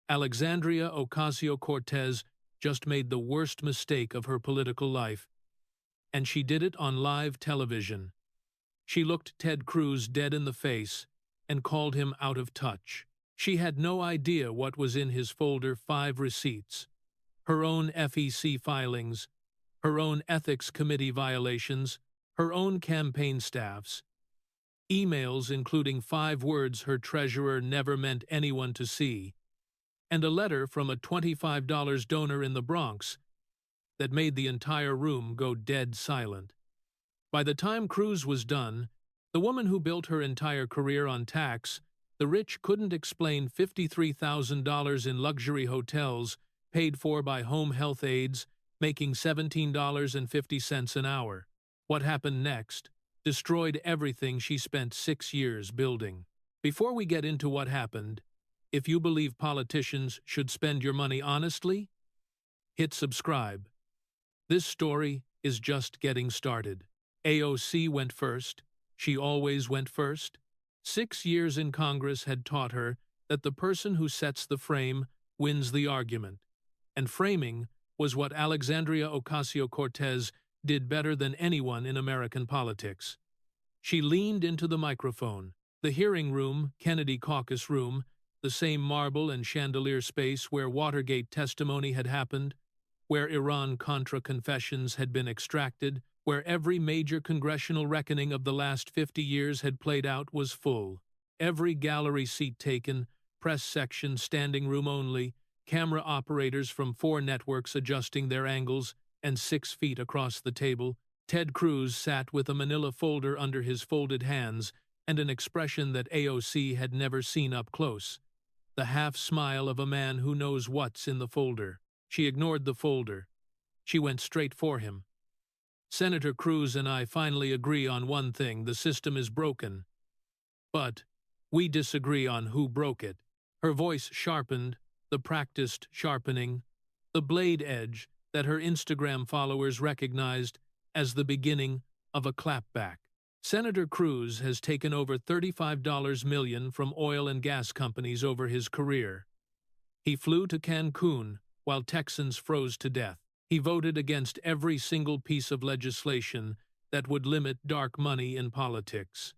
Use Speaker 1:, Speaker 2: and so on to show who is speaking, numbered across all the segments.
Speaker 1: Alexandria Ocasio-Cortez just made the worst mistake of her political life, and she did it on live television. She looked Ted Cruz dead in the face and called him out of touch. She had no idea what was in his folder: 5 receipts, her own FEC filings, her own ethics committee violations, her own campaign staffs, emails including 5 words her treasurer never meant anyone to see, and a letter from a $25 donor in the Bronx that made the entire room go dead silent. By the time Cruz was done, the woman who built her entire career on tax, the rich couldn't explain $53,000 in luxury hotels paid for by home health aides, making $17.50 an hour. What happened next destroyed everything she spent 6 years building. Before we get into what happened, if you believe politicians should spend your money honestly, hit subscribe. This story is just getting started. AOC went first. She always went first. 6 years in Congress had taught her that the person who sets the frame wins the argument. And framing was what Alexandria Ocasio-Cortez did better than anyone in American politics. She leaned into the microphone. The hearing room, Kennedy caucus room, the same marble and chandelier space where Watergate testimony had happened, where Iran-Contra confessions had been extracted, where every major congressional reckoning of the last 50 years had played out, was full. Every gallery seat taken, press section standing room only, camera operators from 4 networks adjusting their angles, and 6 feet across the table, Ted Cruz sat with a manila folder under his folded hands and an expression that AOC had never seen up close. The half-smile of a man who knows what's in the folder. She ignored the folder. She went straight for him. Senator Cruz and I finally agree on one thing: the system is broken. But we disagree on who broke it. Her voice sharpened, the practiced sharpening, the blade edge that her Instagram followers recognized as the beginning of a clapback. Senator Cruz has taken over $35 million from oil and gas companies over his career. He flew to Cancun while Texans froze to death. He voted against every single piece of legislation that would limit dark money in politics.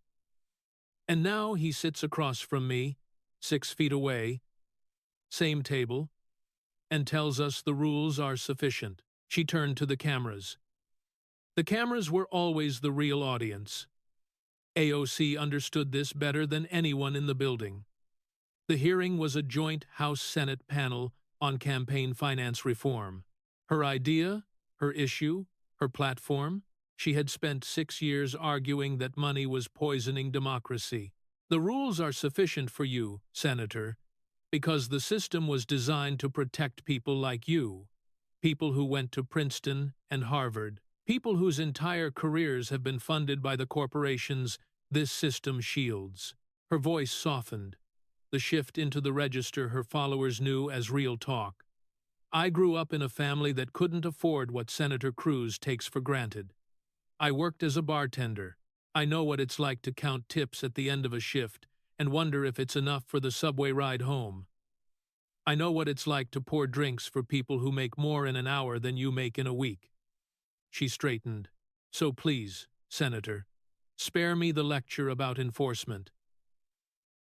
Speaker 1: And now he sits across from me, 6 feet away, same table, and tells us the rules are sufficient. She turned to the cameras. The cameras were always the real audience. AOC understood this better than anyone in the building. The hearing was a joint House-Senate panel on campaign finance reform. Her idea, her issue, her platform: she had spent 6 years arguing that money was poisoning democracy. The rules are sufficient for you, Senator, because the system was designed to protect people like you, people who went to Princeton and Harvard, people whose entire careers have been funded by the corporations this system shields. Her voice softened, the shift into the register her followers knew as real talk. I grew up in a family that couldn't afford what Senator Cruz takes for granted. I worked as a bartender. I know what it's like to count tips at the end of a shift and wonder if it's enough for the subway ride home. I know what it's like to pour drinks for people who make more in an hour than you make in a week. She straightened. So please, Senator, spare me the lecture about enforcement.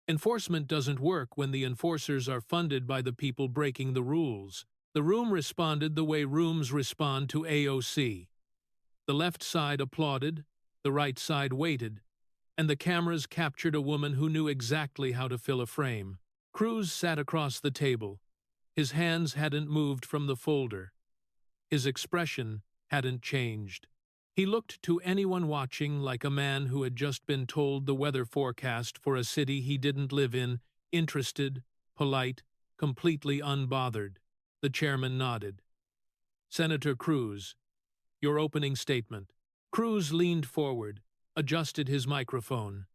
Speaker 1: Enforcement doesn't work when the enforcers are funded by the people breaking the rules. The room responded the way rooms respond to AOC. The left side applauded, the right side waited, and the cameras captured a woman who knew exactly how to fill a frame. Cruz sat across the table. His hands hadn't moved from the folder. His expression hadn't changed. He looked to anyone watching like a man who had just been told the weather forecast for a city he didn't live in, interested, polite, completely unbothered. The chairman nodded. Senator Cruz, your opening statement. Cruz leaned forward, adjusted his microphone.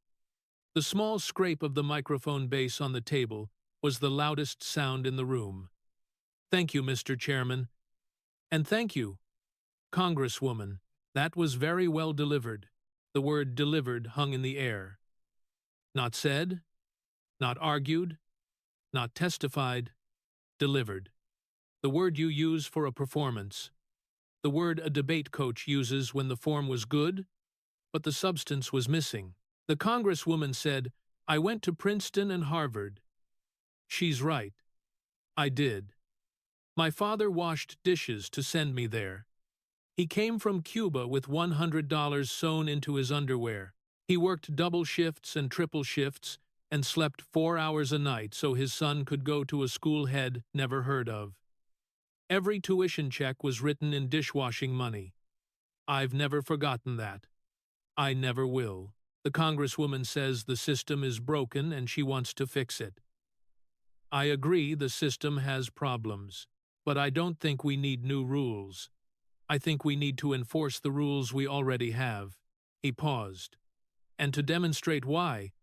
Speaker 1: The small scrape of the microphone base on the table was the loudest sound in the room. Thank you, Mr. Chairman. And thank you, Congresswoman. That was very well delivered. The word delivered hung in the air. Not said, not argued, not testified, Delivered. The word you use for a performance. The word a debate coach uses when the form was good, but the substance was missing. The congresswoman said, "I went to Princeton and Harvard." She's right. I did. My father washed dishes to send me there. He came from Cuba with $100 sewn into his underwear. He worked double shifts and triple shifts and slept 4 hours a night so his son could go to a school he'd never heard of. Every tuition check was written in dishwashing money. I've never forgotten that. I never will. The congresswoman says the system is broken and she wants to fix it. I agree the system has problems, but I don't think we need new rules. I think we need to enforce the rules we already have. He paused. And to demonstrate why,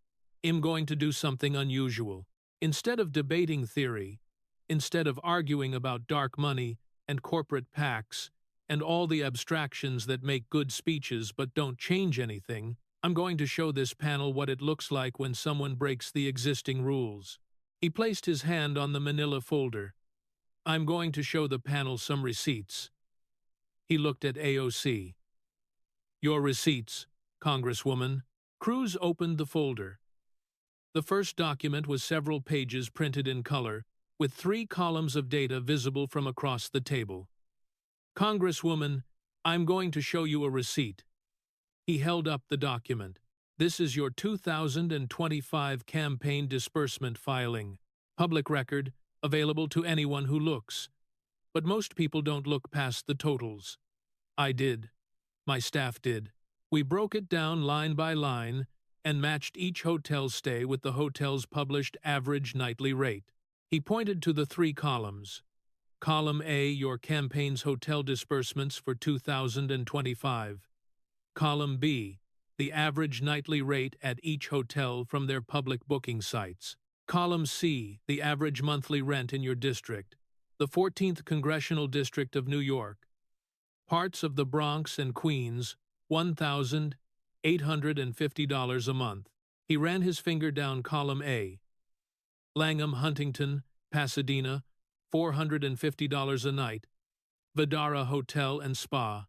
Speaker 1: I'm going to do something unusual. Instead of debating theory, instead of arguing about dark money and corporate PACs and all the abstractions that make good speeches but don't change anything, I'm going to show this panel what it looks like when someone breaks the existing rules. He placed his hand on the manila folder. I'm going to show the panel some receipts. He looked at AOC. Your receipts, Congresswoman. Cruz opened the folder. The first document was several pages printed in color, with 3 columns of data visible from across the table. Congresswoman, I'm going to show you a receipt. He held up the document. This is your 2025 campaign disbursement filing. Public record, available to anyone who looks. But most people don't look past the totals. I did. My staff did. We broke it down line by line and matched each hotel stay with the hotel's published average nightly rate. He pointed to the 3 columns. Column A, your campaign's hotel disbursements for 2025. Column B, the average nightly rate at each hotel from their public booking sites. Column C, the average monthly rent in your district, the 14th Congressional District of New York. Parts of the Bronx and Queens, $1,850 a month. He ran his finger down column A. Langham, Huntington, Pasadena, $450 a night. Vidara Hotel and Spa.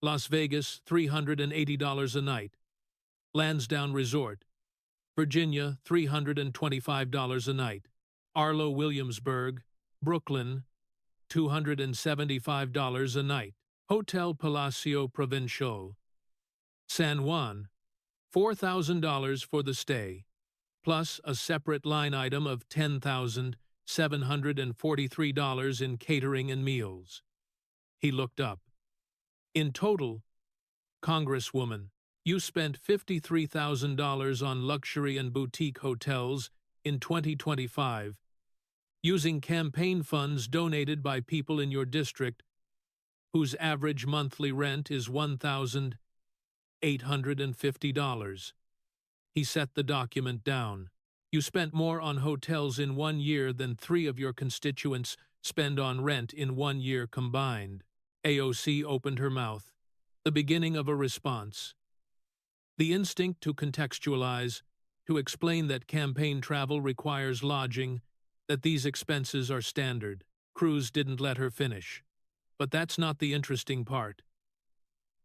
Speaker 1: Las Vegas, $380 a night. Lansdowne Resort. Virginia, $325 a night. Arlo Williamsburg, Brooklyn, $275 a night. Hotel Palacio Provincial. San Juan, $4,000 for the stay, plus a separate line item of $10,743 in catering and meals. He looked up. In total, Congresswoman, you spent $53,000 on luxury and boutique hotels in 2025, using campaign funds donated by people in your district whose average monthly rent is $1,850. He set the document down. You spent more on hotels in 1 year than 3 of your constituents spend on rent in 1 year combined. AOC opened her mouth, the beginning of a response. The instinct to contextualize, to explain that campaign travel requires lodging, that these expenses are standard. Cruz didn't let her finish. But that's not the interesting part.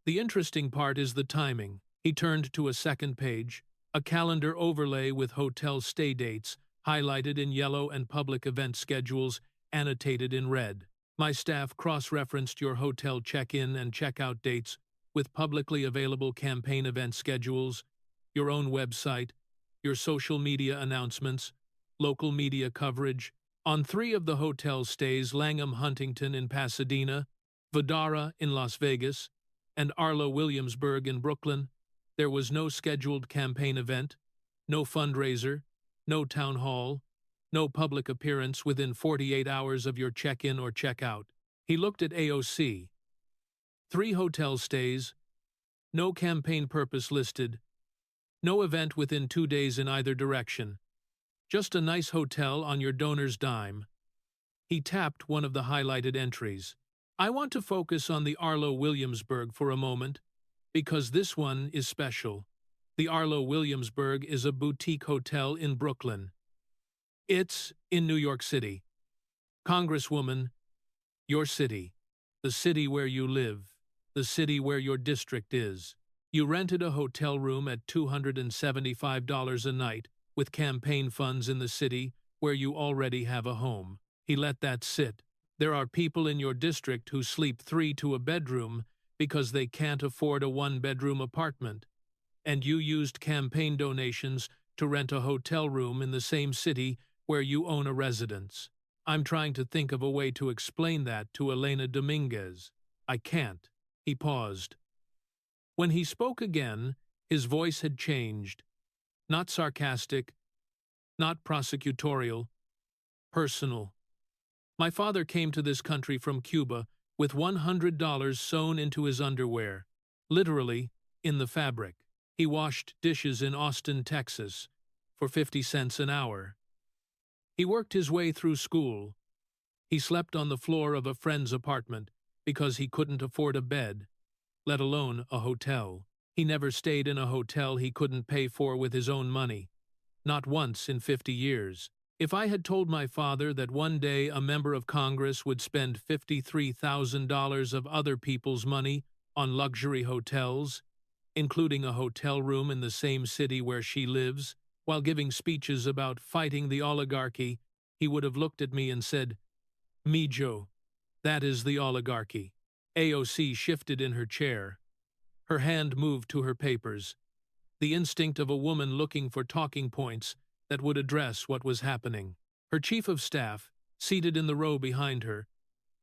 Speaker 1: The interesting part is the timing. He turned to a second page, a calendar overlay with hotel stay dates, highlighted in yellow and public event schedules, annotated in red. My staff cross-referenced your hotel check-in and check-out dates with publicly available campaign event schedules, your own website, your social media announcements, local media coverage. On 3 of the hotel stays, Langham Huntington in Pasadena, Vidara in Las Vegas, and Arlo Williamsburg in Brooklyn, there was no scheduled campaign event, no fundraiser, no town hall, no public appearance within 48 hours of your check-in or check-out. He looked at AOC. 3 hotel stays, no campaign purpose listed, no event within 2 days in either direction. Just a nice hotel on your donor's dime. He tapped one of the highlighted entries. I want to focus on the Arlo Williamsburg for a moment, because this one is special. The Arlo Williamsburg is a boutique hotel in Brooklyn. It's in New York City. Congresswoman, your city, the city where you live, the city where your district is. You rented a hotel room at $275 a night with campaign funds in the city where you already have a home. He let that sit. There are people in your district who sleep 3 to a bedroom because they can't afford a 1-bedroom apartment. And you used campaign donations to rent a hotel room in the same city where you own a residence. I'm trying to think of a way to explain that to Elena Dominguez. I can't. He paused. When he spoke again, his voice had changed. Not sarcastic, not prosecutorial, personal. My father came to this country from Cuba with $100 sewn into his underwear, literally in the fabric. He washed dishes in Austin, Texas, for 50 cents an hour. He worked his way through school. He slept on the floor of a friend's apartment because he couldn't afford a bed, let alone a hotel. He never stayed in a hotel he couldn't pay for with his own money, not once in 50 years. If I had told my father that one day a member of Congress would spend $53,000 of other people's money on luxury hotels, including a hotel room in the same city where she lives, while giving speeches about fighting the oligarchy, he would have looked at me and said, "Mijo, that is the oligarchy." AOC shifted in her chair. Her hand moved to her papers, the instinct of a woman looking for talking points that would address what was happening. Her chief of staff, seated in the row behind her,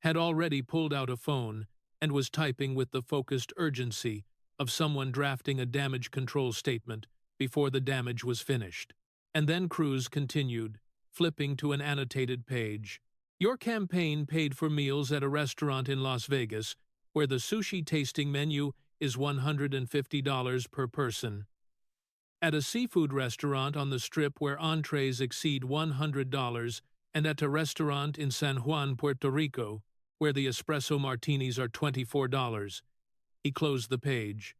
Speaker 1: had already pulled out a phone and was typing with the focused urgency of someone drafting a damage control statement before the damage was finished. And then Cruz continued, flipping to an annotated page. Your campaign paid for meals at a restaurant in Las Vegas where the sushi tasting menu is $150 per person. At a seafood restaurant on the Strip where entrees exceed $100, and at a restaurant in San Juan, Puerto Rico, where the espresso martinis are $24. He closed the page.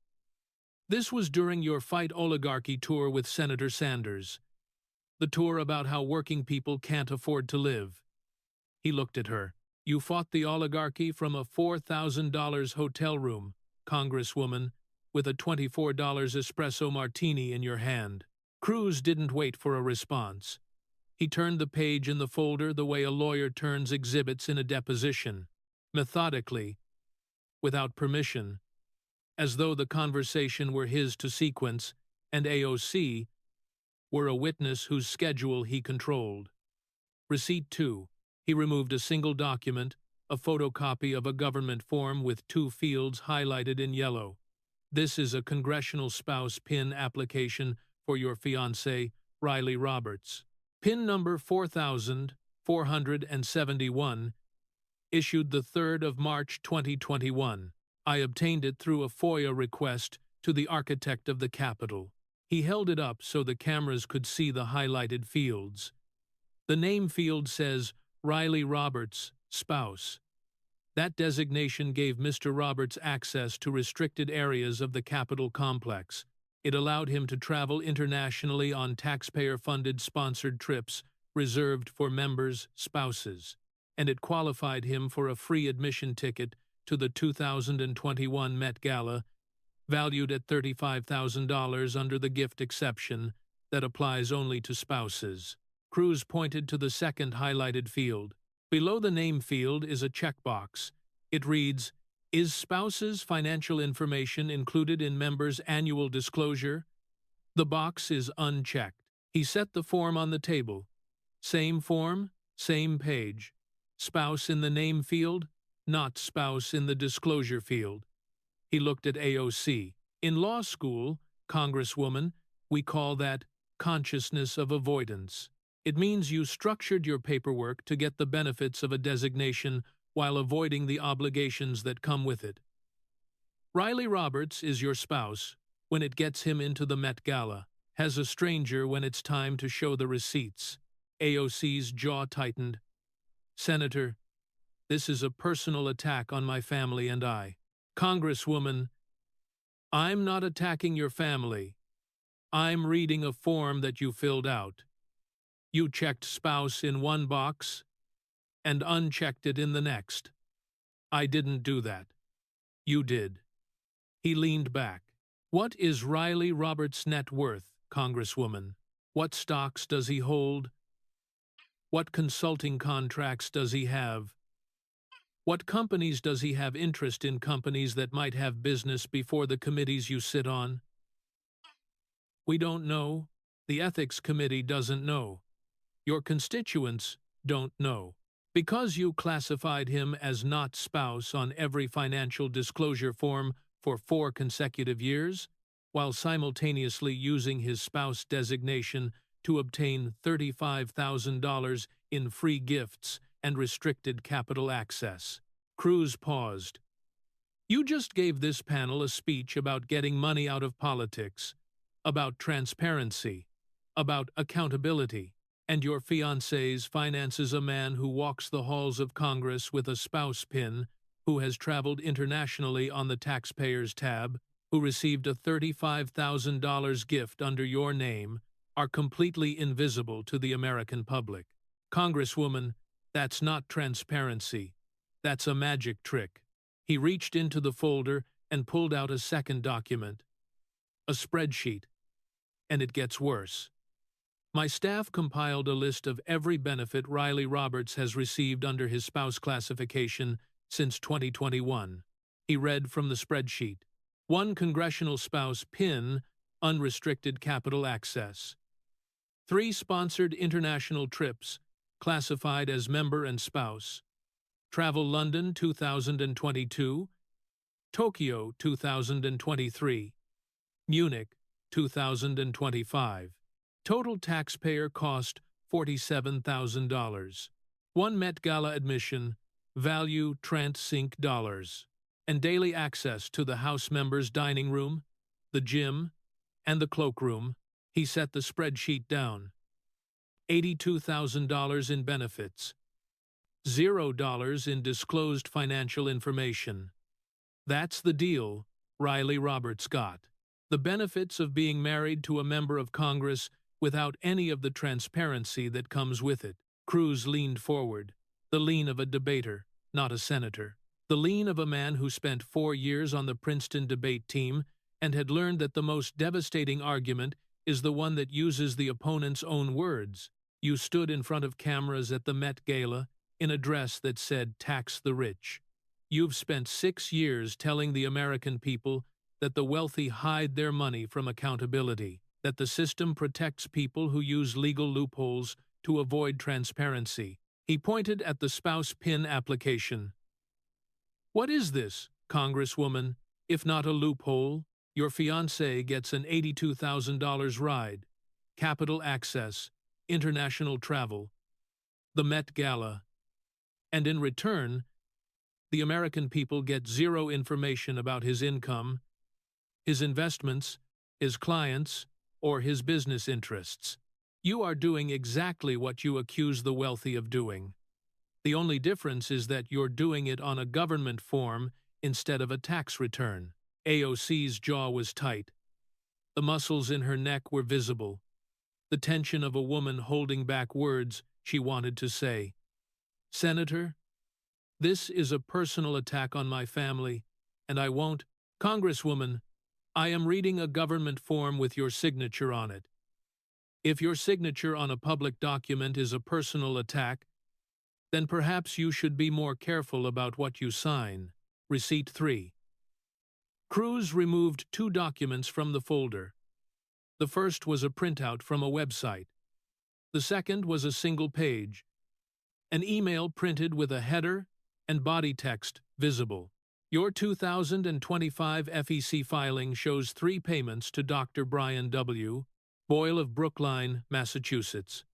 Speaker 1: This was during your Fight Oligarchy tour with Senator Sanders, the tour about how working people can't afford to live. He looked at her. You fought the oligarchy from a $4,000 hotel room, Congresswoman, with a $24 espresso martini in your hand. Cruz didn't wait for a response. He turned the page in the folder the way a lawyer turns exhibits in a deposition, methodically, without permission, as though the conversation were his to sequence and AOC were a witness whose schedule he controlled. Receipt 2. He removed a single document, a photocopy of a government form with 2 fields highlighted in yellow. This is a congressional spouse PIN application for your fiancé, Riley Roberts. PIN number 4471, issued the 3rd of March 2021. I obtained it through a FOIA request to the architect of the Capitol. He held it up so the cameras could see the highlighted fields. The name field says Riley Roberts, spouse. That designation gave Mr. Roberts access to restricted areas of the Capitol complex. It allowed him to travel internationally on taxpayer-funded sponsored trips reserved for members' spouses, and it qualified him for a free admission ticket to the 2021 Met Gala, valued at $35,000 under the gift exception that applies only to spouses. Cruz pointed to the second highlighted field. Below the name field is a checkbox. It reads, Is spouse's financial information included in member's annual disclosure? The box is unchecked. He set the form on the table. Same form, same page. Spouse in the name field, not spouse in the disclosure field. He looked at AOC. In law school, Congresswoman, we call that consciousness of avoidance. It means you structured your paperwork to get the benefits of a designation while avoiding the obligations that come with it. Riley Roberts is your spouse when it gets him into the Met Gala, has a stranger when it's time to show the receipts. AOC's jaw tightened. Senator, this is a personal attack on my family and I. Congresswoman, I'm not attacking your family. I'm reading a form that you filled out. You checked spouse in one box, and unchecked it in the next. I didn't do that. You did. He leaned back. What is Riley Roberts' net worth, Congresswoman? What stocks does he hold? What consulting contracts does he have? What companies does he have interest in, companies that might have business before the committees you sit on? We don't know. The Ethics Committee doesn't know. Your constituents don't know. Because you classified him as not spouse on every financial disclosure form for 4 consecutive years, while simultaneously using his spouse designation to obtain $35,000 in free gifts and restricted capital access. Cruz paused. You just gave this panel a speech about getting money out of politics, about transparency, about accountability, and your fiancé's finances a man who walks the halls of Congress with a spouse pin, who has traveled internationally on the taxpayers tab, who received a $35,000 gift under your name, are completely invisible to the American public. Congresswoman, that's not transparency. That's a magic trick. He reached into the folder and pulled out a second document. A spreadsheet. And it gets worse. My staff compiled a list of every benefit Riley Roberts has received under his spouse classification since 2021. He read from the spreadsheet. 1 congressional spouse PIN, unrestricted capital access. 3 sponsored international trips, classified as member and spouse. Travel London 2022, Tokyo 2023, Munich 2025. Total taxpayer cost $47,000. 1 Met Gala admission, value Trent Sync dollars. And daily access to the House members' dining room, the gym, and the cloakroom. He set the spreadsheet down. $82,000 in benefits. $0 in disclosed financial information. That's the deal Riley Roberts got. The benefits of being married to a member of Congress without any of the transparency that comes with it. Cruz leaned forward, the lean of a debater, not a senator. The lean of a man who spent 4 years on the Princeton debate team and had learned that the most devastating argument is the one that uses the opponent's own words. You stood in front of cameras at the Met Gala in a dress that said, "Tax the rich." You've spent 6 years telling the American people that the wealthy hide their money from accountability, that the system protects people who use legal loopholes to avoid transparency. He pointed at the spouse PIN application. What is this, Congresswoman, if not a loophole? Your fiancé gets an $82,000 ride, capital access, international travel, the Met Gala, and in return, the American people get 0 information about his income, his investments, his clients, or his business interests. You are doing exactly what you accuse the wealthy of doing. The only difference is that you're doing it on a government form instead of a tax return. AOC's jaw was tight. The muscles in her neck were visible. The tension of a woman holding back words she wanted to say. Senator, this is a personal attack on my family, and I won't. Congresswoman, I am reading a government form with your signature on it. If your signature on a public document is a personal attack, then perhaps you should be more careful about what you sign. Receipt 3. Cruz removed 2 documents from the folder. The first was a printout from a website. The second was a single page. An email printed with a header and body text visible. Your 2025 FEC filing shows 3 payments to Dr. Brian W. Boyle of Brookline, Massachusetts.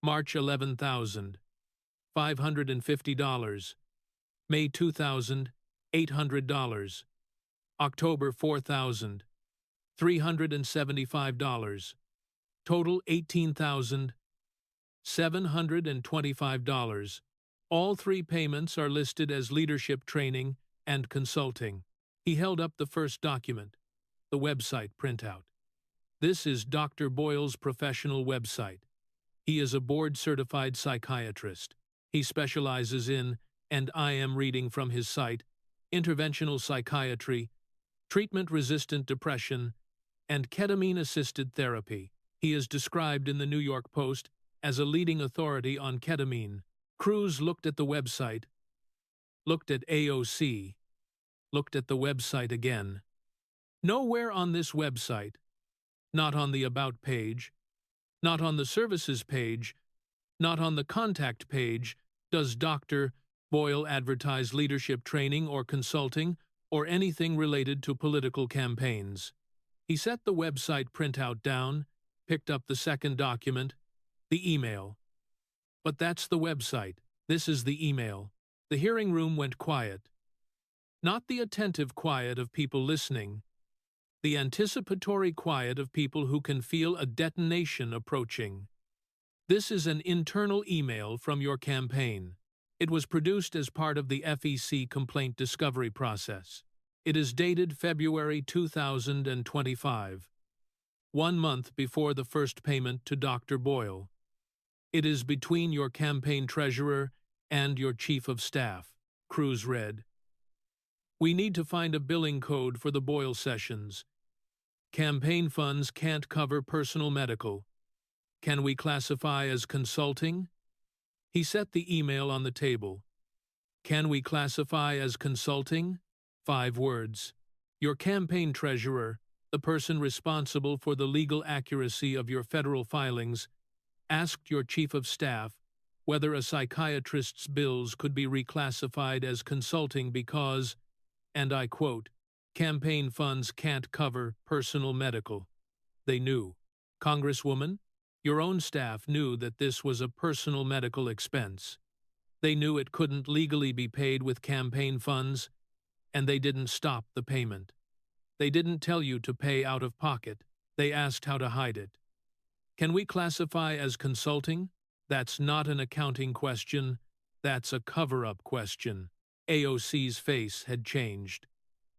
Speaker 1: March $11,550. May $2,800. October $4,375. Total $18,725. All 3 payments are listed as leadership training and consulting. He held up the first document, the website printout. This is Dr. Boyle's professional website. He is a board-certified psychiatrist. He specializes in, and I am reading from his site, interventional psychiatry, treatment-resistant depression, and ketamine-assisted therapy. He is described in the New York Post as a leading authority on ketamine. Cruz looked at the website, looked at AOC, looked at the website again. Nowhere on this website, not on the About page, not on the Services page, not on the Contact page, does Dr. Boyle advertise leadership training or consulting or anything related to political campaigns. He set the website printout down, picked up the second document, the email. But that's the website. This is the email. The hearing room went quiet. Not the attentive quiet of people listening, the anticipatory quiet of people who can feel a detonation approaching. This is an internal email from your campaign. It was produced as part of the FEC complaint discovery process. It is dated February 2025, 1 month before the first payment to Dr. Boyle. It is between your campaign treasurer and your chief of staff. Cruz read. We need to find a billing code for the Boyle sessions. Campaign funds can't cover personal medical. Can we classify as consulting? He set the email on the table. Can we classify as consulting? 5 words. Your campaign treasurer, the person responsible for the legal accuracy of your federal filings, asked your chief of staff whether a psychiatrist's bills could be reclassified as consulting because, and I quote, campaign funds can't cover personal medical. They knew. Congresswoman, your own staff knew that this was a personal medical expense. They knew it couldn't legally be paid with campaign funds, and they didn't stop the payment. They didn't tell you to pay out of pocket. They asked how to hide it. Can we classify as consulting? That's not an accounting question. That's a cover-up question. AOC's face had changed.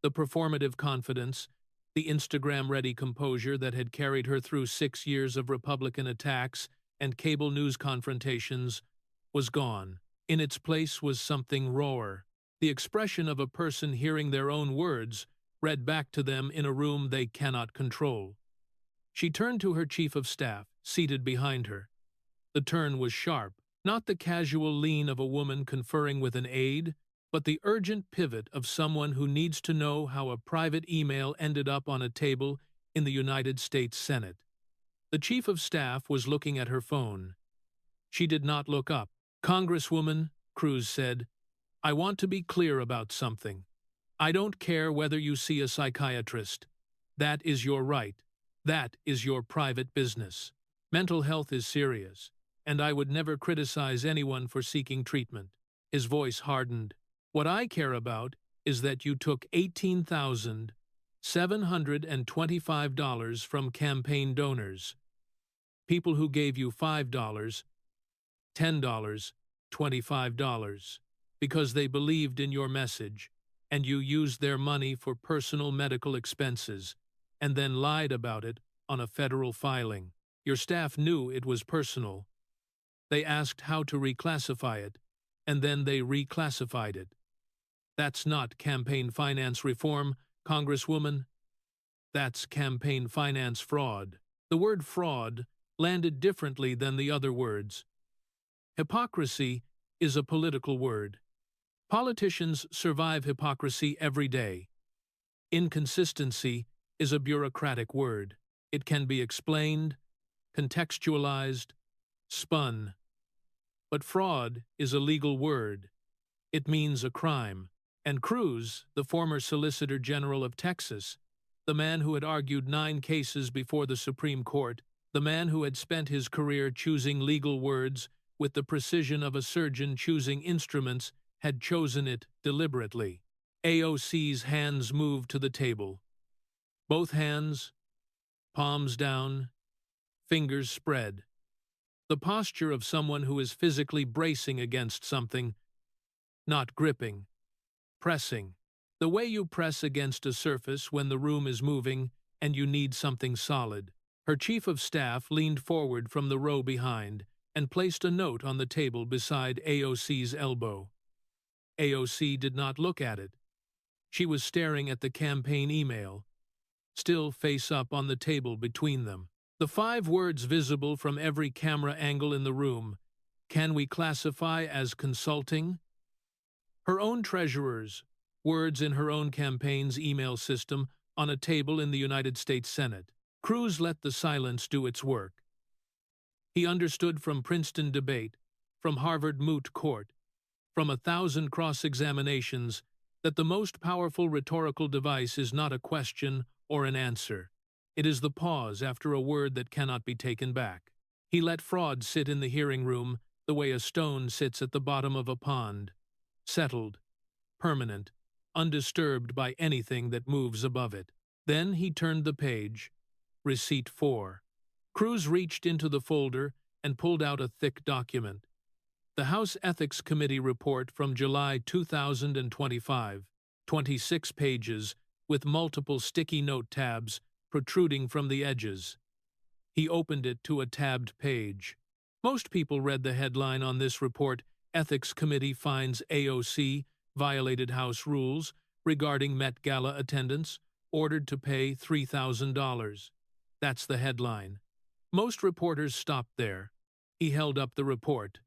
Speaker 1: The performative confidence, the Instagram-ready composure that had carried her through 6 years of Republican attacks and cable news confrontations, was gone. In its place was something rawer, the expression of a person hearing their own words read back to them in a room they cannot control. She turned to her chief of staff, seated behind her. The turn was sharp, not the casual lean of a woman conferring with an aide, but the urgent pivot of someone who needs to know how a private email ended up on a table in the United States Senate. The chief of staff was looking at her phone. She did not look up. Congresswoman, Cruz said, I want to be clear about something. I don't care whether you see a psychiatrist. That is your right. That is your private business. Mental health is serious, and I would never criticize anyone for seeking treatment. His voice hardened. What I care about is that you took $18,725 from campaign donors. People who gave you $5, $10, $25, because they believed in your message, and you used their money for personal medical expenses, and then lied about it on a federal filing. Your staff knew it was personal. They asked how to reclassify it, and then they reclassified it. That's not campaign finance reform, Congresswoman. That's campaign finance fraud. The word fraud landed differently than the other words. Hypocrisy is a political word. Politicians survive hypocrisy every day. Inconsistency is a bureaucratic word. It can be explained, contextualized, spun. But fraud is a legal word. It means a crime. And Cruz, the former Solicitor General of Texas, the man who had argued 9 cases before the Supreme Court, the man who had spent his career choosing legal words with the precision of a surgeon choosing instruments, had chosen it deliberately. AOC's hands moved to the table. Both hands, palms down, fingers spread. The posture of someone who is physically bracing against something, not gripping. Pressing. The way you press against a surface when the room is moving and you need something solid. Her chief of staff leaned forward from the row behind, and placed a note on the table beside AOC's elbow. AOC did not look at it. She was staring at the campaign email, still face up on the table between them. The 5 words visible from every camera angle in the room: "Can we classify as consulting?" Her own treasurer's words in her own campaign's email system on a table in the United States Senate. Cruz let the silence do its work. He understood from Princeton debate, from Harvard moot court, from 1,000 cross-examinations, that the most powerful rhetorical device is not a question or an answer. It is the pause after a word that cannot be taken back. He let fraud sit in the hearing room the way a stone sits at the bottom of a pond, settled, permanent, undisturbed by anything that moves above it. Then he turned the page. Receipt 4. Cruz reached into the folder and pulled out a thick document. The House Ethics Committee report from July 2025, 26 pages, with multiple sticky note tabs protruding from the edges. He opened it to a tabbed page. Most people read the headline on this report: Ethics Committee finds AOC violated House rules regarding Met Gala attendance, ordered to pay $3,000. That's the headline. Most reporters stopped there. He held up the report.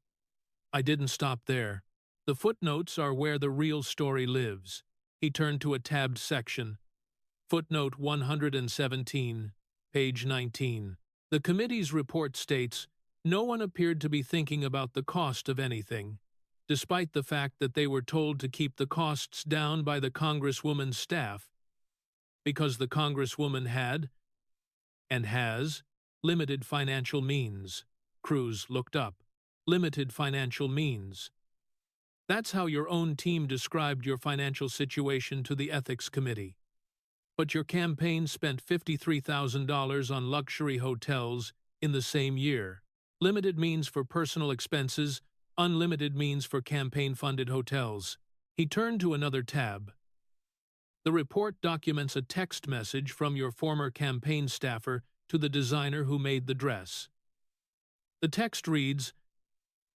Speaker 1: I didn't stop there. The footnotes are where the real story lives. He turned to a tabbed section. Footnote 117, page 19. The committee's report states, no one appeared to be thinking about the cost of anything, despite the fact that they were told to keep the costs down by the Congresswoman's staff, because the Congresswoman had, and has, limited financial means. Cruz looked up. Limited financial means. That's how your own team described your financial situation to the Ethics Committee. But your campaign spent $53,000 on luxury hotels in the same year. Limited means for personal expenses, unlimited means for campaign-funded hotels. He turned to another tab. The report documents a text message from your former campaign staffer to the designer who made the dress. The text reads,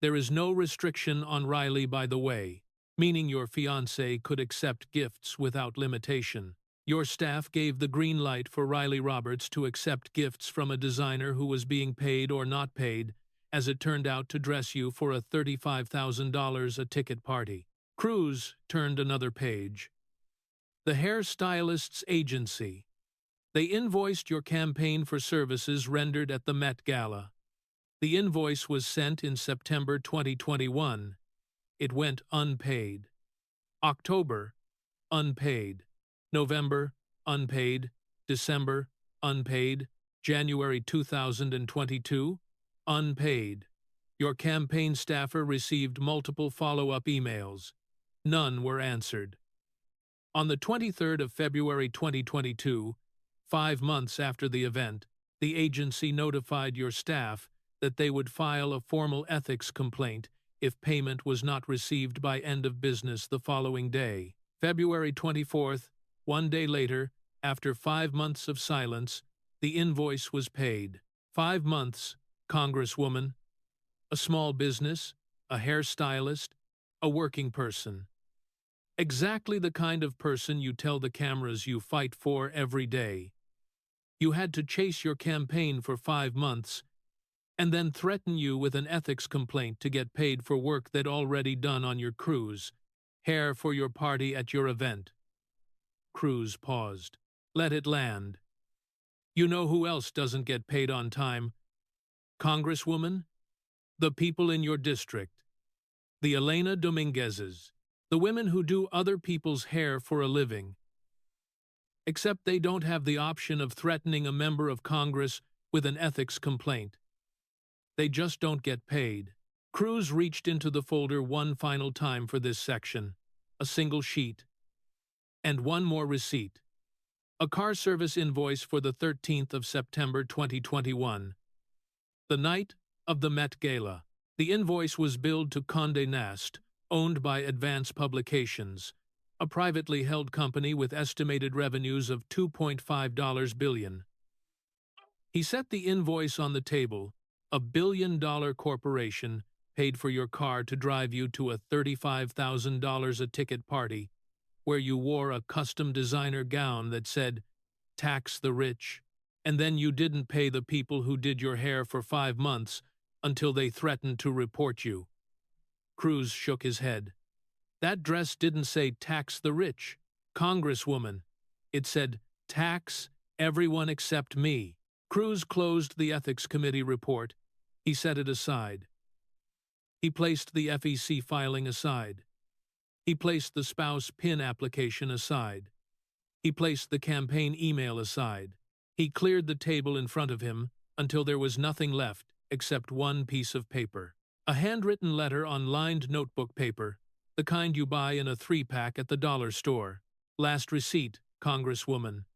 Speaker 1: "There is no restriction on Riley, by the way," meaning your fiancé could accept gifts without limitation. Your staff gave the green light for Riley Roberts to accept gifts from a designer who was being paid or not paid, as it turned out, to dress you for a $35,000 a ticket party. Cruz turned another page. The hairstylist's agency. They invoiced your campaign for services rendered at the Met Gala. The invoice was sent in September 2021. It went unpaid. October, unpaid. November, unpaid. December, unpaid. January 2022, unpaid. Your campaign staffer received multiple follow-up emails. None were answered. On the 23rd of February 2022, 5 months after the event, the agency notified your staff that they would file a formal ethics complaint if payment was not received by end of business the following day. February 24th, 1 day later, after 5 months of silence, the invoice was paid. 5 months, Congresswoman. A small business, a hairstylist, a working person. Exactly the kind of person you tell the cameras you fight for every day. You had to chase your campaign for 5 months and then threaten you with an ethics complaint to get paid for work they'd already done on your cruise, hair for your party at your event. Cruz paused. Let it land. You know who else doesn't get paid on time? Congresswoman? The people in your district. The Elena Dominguezes. The women who do other people's hair for a living. Except they don't have the option of threatening a member of Congress with an ethics complaint. They just don't get paid. Cruz reached into the folder one final time for this section. A single sheet. And one more receipt. A car service invoice for the 13th of September 2021. The night of the Met Gala. The invoice was billed to Condé Nast, owned by Advance Publications, a privately held company with estimated revenues of $2.5 billion. He set the invoice on the table, A billion-dollar corporation paid for your car to drive you to a $35,000 a ticket party where you wore a custom designer gown that said, "Tax the rich," and then you didn't pay the people who did your hair for 5 months until they threatened to report you. Cruz shook his head. That dress didn't say "tax the rich," Congresswoman. It said, "Tax everyone except me." Cruz closed the Ethics Committee report. He set it aside. He placed the FEC filing aside. He placed the spouse PIN application aside. He placed the campaign email aside. He cleared the table in front of him until there was nothing left except one piece of paper. A handwritten letter on lined notebook paper, the kind you buy in a 3-pack at the dollar store. "Last receipt, Congresswoman."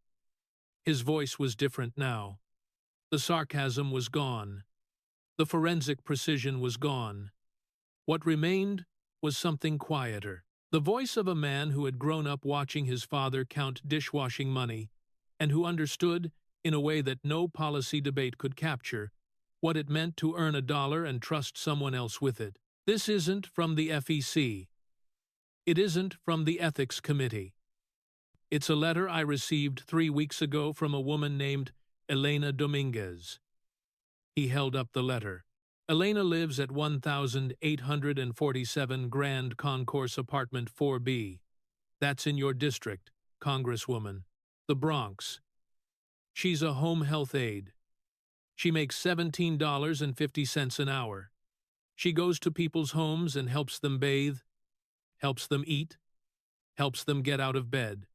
Speaker 1: His voice was different now. The sarcasm was gone. The forensic precision was gone. What remained was something quieter. The voice of a man who had grown up watching his father count dishwashing money and who understood, in a way that no policy debate could capture, what it meant to earn $1 and trust someone else with it. This isn't from the FEC. It isn't from the Ethics Committee. It's a letter I received 3 weeks ago from a woman named Elena Dominguez. He held up the letter. Elena lives at 1847 Grand Concourse Apartment 4B. That's in your district, Congresswoman. The Bronx. She's a home health aide. She makes $17.50 an hour. She goes to people's homes and helps them bathe, helps them eat, helps them get out of bed.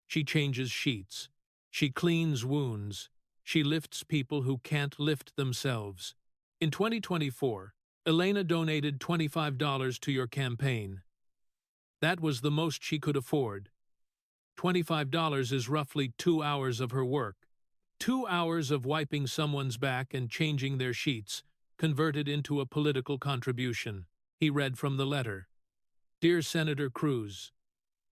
Speaker 1: She changes sheets. She cleans wounds. She lifts people who can't lift themselves. In 2024, Elena donated $25 to your campaign. That was the most she could afford. $25 is roughly 2 hours of her work. 2 hours of wiping someone's back and changing their sheets, converted into a political contribution. He read from the letter. "Dear Senator Cruz,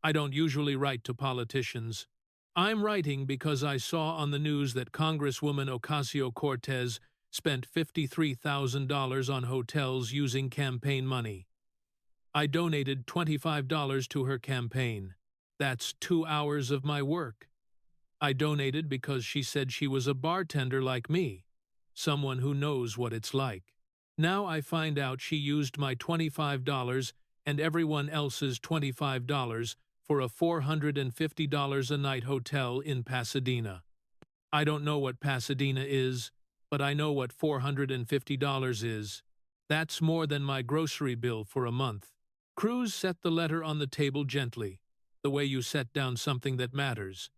Speaker 1: I don't usually write to politicians. I'm writing because I saw on the news that Congresswoman Ocasio-Cortez spent $53,000 on hotels using campaign money. I donated $25 to her campaign. That's 2 hours of my work. I donated because she said she was a bartender like me, someone who knows what it's like. Now I find out she used my $25 and everyone else's $25 for a $450 a night hotel in Pasadena. I don't know what Pasadena is, but I know what $450 is. That's more than my grocery bill for a month." Cruz set the letter on the table gently, the way you set down something that matters.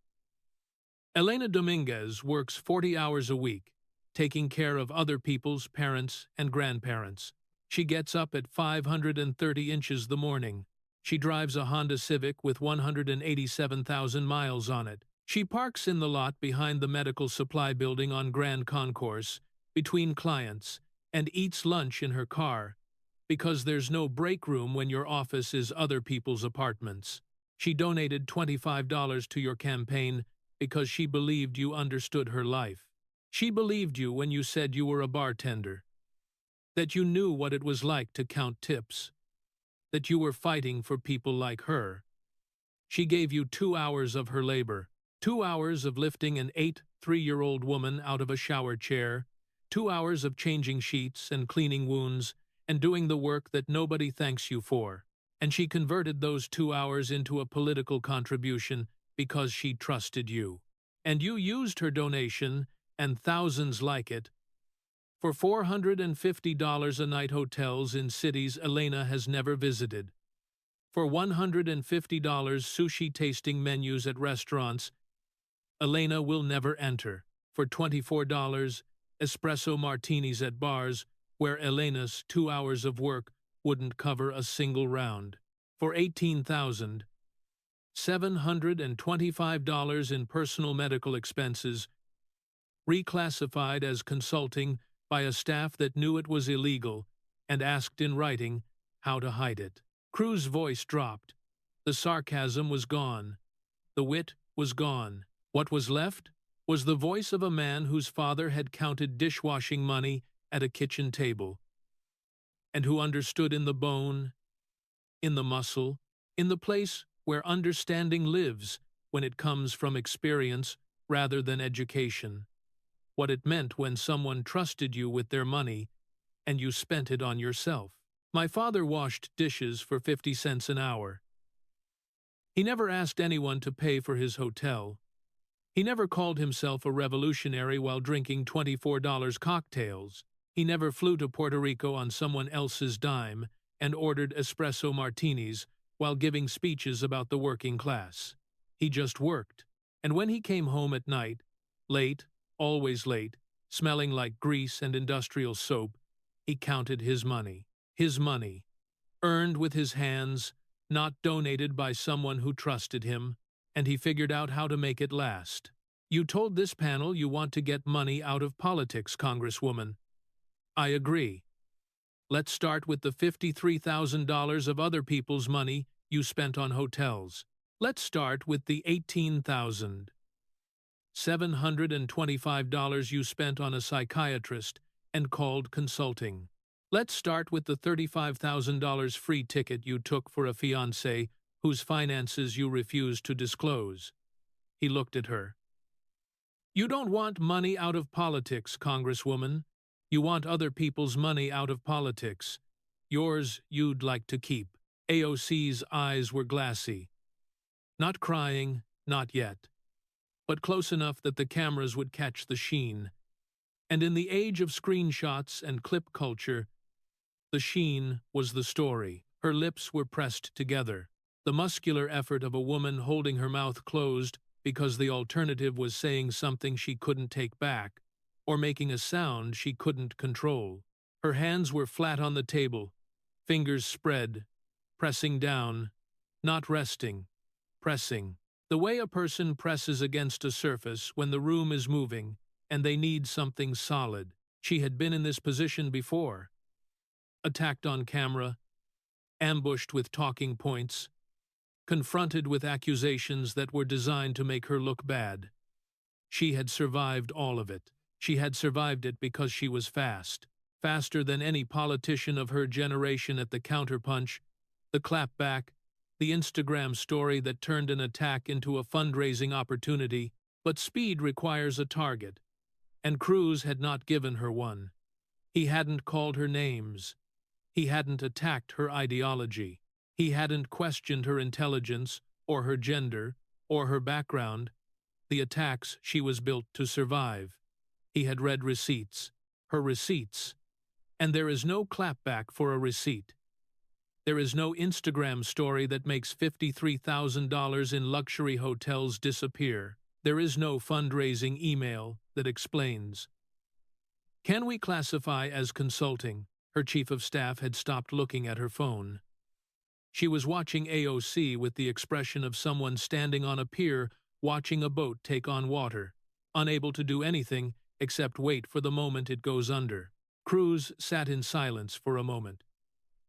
Speaker 1: Elena Dominguez works 40 hours a week, taking care of other people's parents and grandparents. She gets up at 530 inches the morning. She drives a Honda Civic with 187,000 miles on it. She parks in the lot behind the medical supply building on Grand Concourse, between clients, and eats lunch in her car, because there's no break room when your office is other people's apartments. She donated $25 to your campaign because she believed you understood her life. She believed you when you said you were a bartender, that you knew what it was like to count tips, that you were fighting for people like her. She gave you 2 hours of her labor, 2 hours of lifting an 83-year-old woman out of a shower chair, 2 hours of changing sheets and cleaning wounds and doing the work that nobody thanks you for. And she converted those 2 hours into a political contribution because she trusted you. And you used her donation, and thousands like it, for $450 a night hotels in cities Elena has never visited, for $150 sushi tasting menus at restaurants Elena will never enter, for $24 espresso martinis at bars where Elena's 2 hours of work wouldn't cover a single round, for $18,725 in personal medical expenses, reclassified as consulting by a staff that knew it was illegal and asked in writing how to hide it. Cruz's voice dropped. The sarcasm was gone. The wit was gone. What was left was the voice of a man whose father had counted dishwashing money at a kitchen table, and who understood in the bone, in the muscle, in the place where understanding lives when it comes from experience rather than education, what it meant when someone trusted you with their money and you spent it on yourself. My father washed dishes for 50 cents an hour. He never asked anyone to pay for his hotel. He never called himself a revolutionary while drinking $24 cocktails. He never flew to Puerto Rico on someone else's dime and ordered espresso martinis while giving speeches about the working class. He just worked. And when he came home at night, late, always late, smelling like grease and industrial soap, he counted his money. His money, earned with his hands, not donated by someone who trusted him, and he figured out how to make it last. You told this panel you want to get money out of politics, Congresswoman. I agree. Let's start with the $53,000 of other people's money you spent on hotels. Let's start with the $18,725 you spent on a psychiatrist and called consulting. Let's start with the $35,000 free ticket you took for a fiancé whose finances you refused to disclose. He looked at her. You don't want money out of politics, Congresswoman. You want other people's money out of politics. Yours you'd like to keep. AOC's eyes were glassy. Not crying, not yet, but close enough that the cameras would catch the sheen. And in the age of screenshots and clip culture, the sheen was the story. Her lips were pressed together, the muscular effort of a woman holding her mouth closed because the alternative was saying something she couldn't take back, or making a sound she couldn't control. Her hands were flat on the table, fingers spread, pressing down, not resting, pressing. The way a person presses against a surface when the room is moving and they need something solid. She had been in this position before. Attacked on camera, ambushed with talking points, confronted with accusations that were designed to make her look bad. She had survived all of it. She had survived it because she was fast, faster than any politician of her generation at the counterpunch, the clapback, the Instagram story that turned an attack into a fundraising opportunity. But speed requires a target, and Cruz had not given her one. He hadn't called her names. He hadn't attacked her ideology. He hadn't questioned her intelligence, or her gender, or her background, the attacks she was built to survive. He had read receipts, her receipts, and there is no clapback for a receipt. There is no Instagram story that makes $53,000 in luxury hotels disappear. There is no fundraising email that explains. Can we classify as consulting? Her chief of staff had stopped looking at her phone. She was watching AOC with the expression of someone standing on a pier watching a boat take on water, unable to do anything except wait for the moment it goes under. Cruz sat in silence for a moment.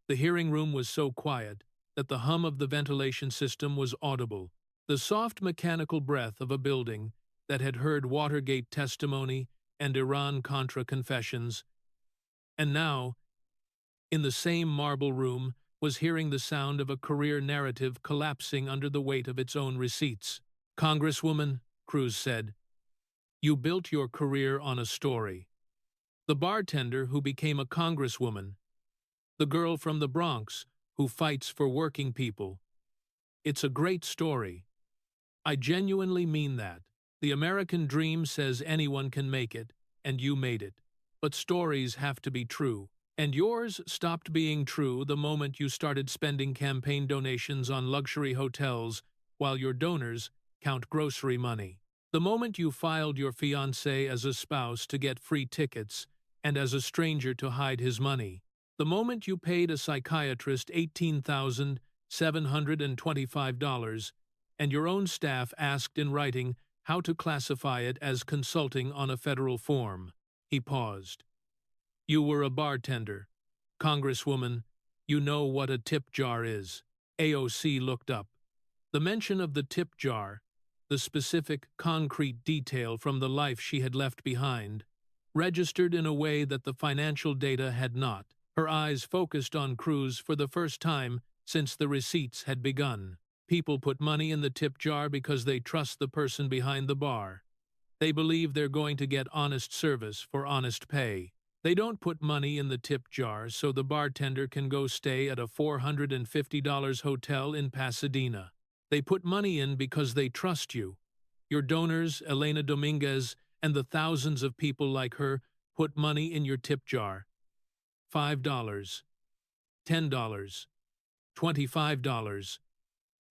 Speaker 1: The hearing room was so quiet that the hum of the ventilation system was audible, the soft mechanical breath of a building that had heard Watergate testimony and Iran-Contra confessions, and now, in the same marble room, was hearing the sound of a career narrative collapsing under the weight of its own receipts. Congresswoman, Cruz said, you built your career on a story. The bartender who became a congresswoman, the girl from the Bronx who fights for working people. It's a great story. I genuinely mean that. The American dream says anyone can make it, and you made it. But stories have to be true. And yours stopped being true the moment you started spending campaign donations on luxury hotels while your donors count grocery money. The moment you filed your fiancé as a spouse to get free tickets and as a stranger to hide his money. The moment you paid a psychiatrist $18,725 and your own staff asked in writing how to classify it as consulting on a federal form. He paused. You were a bartender. Congresswoman, you know what a tip jar is. AOC looked up. The mention of the tip jar, the specific, concrete detail from the life she had left behind, registered in a way that the financial data had not. Her eyes focused on Cruz for the first time since the receipts had begun. People put money in the tip jar because they trust the person behind the bar. They believe they're going to get honest service for honest pay. They don't put money in the tip jar so the bartender can go stay at a $450 hotel in Pasadena. They put money in because they trust you. Your donors, Elena Dominguez, and the thousands of people like her put money in your tip jar. $5, $10, $25.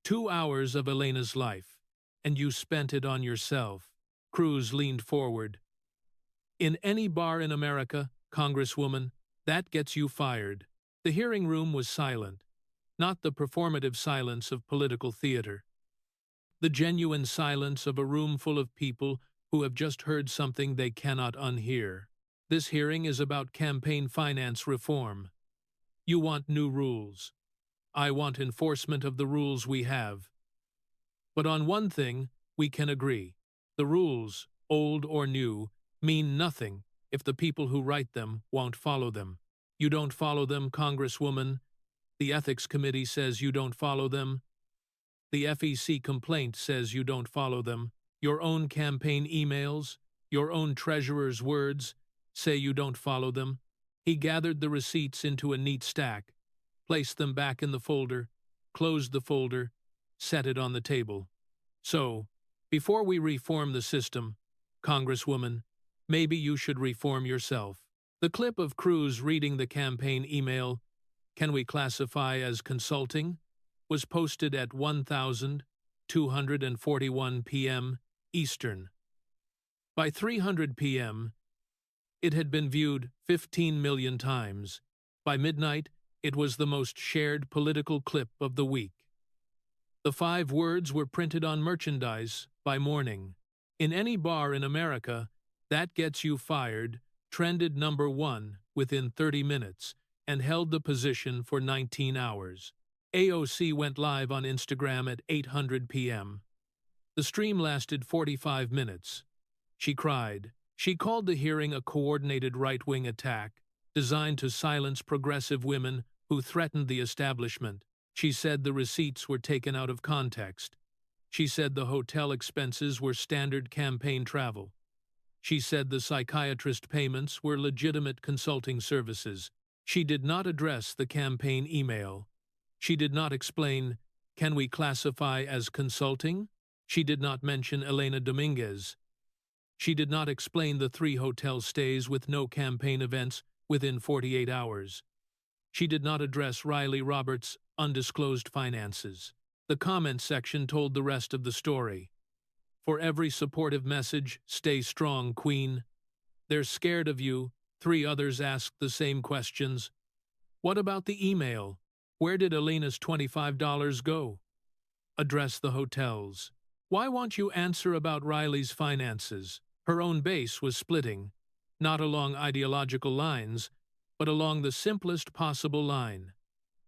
Speaker 1: 2 hours of Elena's life, and you spent it on yourself. Cruz leaned forward. In any bar in America, Congresswoman, that gets you fired. The hearing room was silent, not the performative silence of political theater. The genuine silence of a room full of people who have just heard something they cannot unhear. This hearing is about campaign finance reform. You want new rules. I want enforcement of the rules we have. But on one thing, we can agree. The rules, old or new, mean nothing if the people who write them won't follow them. You don't follow them, Congresswoman. The Ethics Committee says you don't follow them. The FEC complaint says you don't follow them. Your own campaign emails, your own treasurer's words, say you don't follow them. He gathered the receipts into a neat stack, placed them back in the folder, closed the folder, set it on the table. So, before we reform the system, Congresswoman, maybe you should reform yourself. The clip of Cruz reading the campaign email, "Can we classify as consulting?" was posted at 1,241 p.m. Eastern. By 300 p.m., it had been viewed 15 million times. By midnight, it was the most shared political clip of the week. The 5 words were printed on merchandise by morning. In any bar in America, "That gets you fired" trended number 1 within 30 minutes and held the position for 19 hours. AOC went live on Instagram at 800 p.m. The stream lasted 45 minutes. She cried. She called the hearing a coordinated right-wing attack designed to silence progressive women who threatened the establishment. She said the receipts were taken out of context. She said the hotel expenses were standard campaign travel. She said the psychiatrist payments were legitimate consulting services. She did not address the campaign email. She did not explain, "Can we classify as consulting?" She did not mention Elena Dominguez. She did not explain the 3 hotel stays with no campaign events within 48 hours. She did not address Riley Roberts' undisclosed finances. The comment section told the rest of the story. For every supportive message, "Stay strong, Queen." "They're scared of you." 3 others asked the same questions. What about the email? Where did Elena's $25 go? Address the hotels. Why won't you answer about Riley's finances? Her own base was splitting, not along ideological lines, but along the simplest possible line.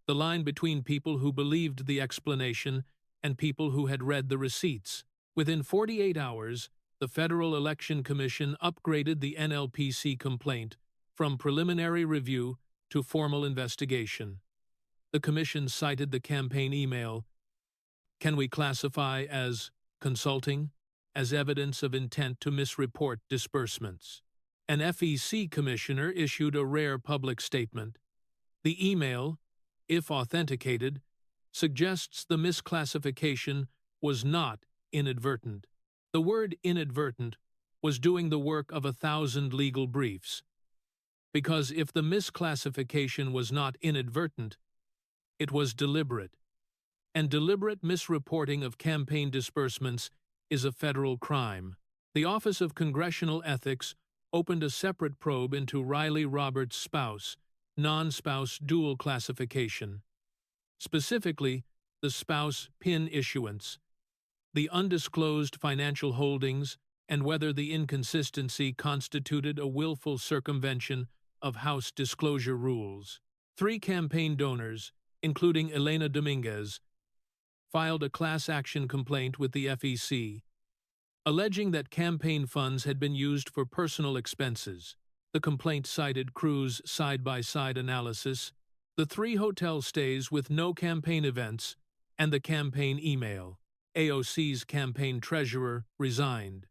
Speaker 1: The line between people who believed the explanation and people who had read the receipts. Within 48 hours, the Federal Election Commission upgraded the NLPC complaint from preliminary review to formal investigation. The commission cited the campaign email, "Can we classify as consulting?" as evidence of intent to misreport disbursements. An FEC commissioner issued a rare public statement. The email, if authenticated, suggests the misclassification was not inadvertent. The word inadvertent was doing the work of 1,000 legal briefs. Because if the misclassification was not inadvertent, it was deliberate. And deliberate misreporting of campaign disbursements is a federal crime. The Office of Congressional Ethics opened a separate probe into Riley Roberts' spouse, non-spouse dual classification. Specifically, the spouse PIN issuance, the undisclosed financial holdings, and whether the inconsistency constituted a willful circumvention of House disclosure rules. 3 campaign donors, including Elena Dominguez, filed a class action complaint with the FEC, alleging that campaign funds had been used for personal expenses. The complaint cited Cruz' side-by-side analysis, the 3 hotel stays with no campaign events, and the campaign email. AOC's campaign treasurer resigned.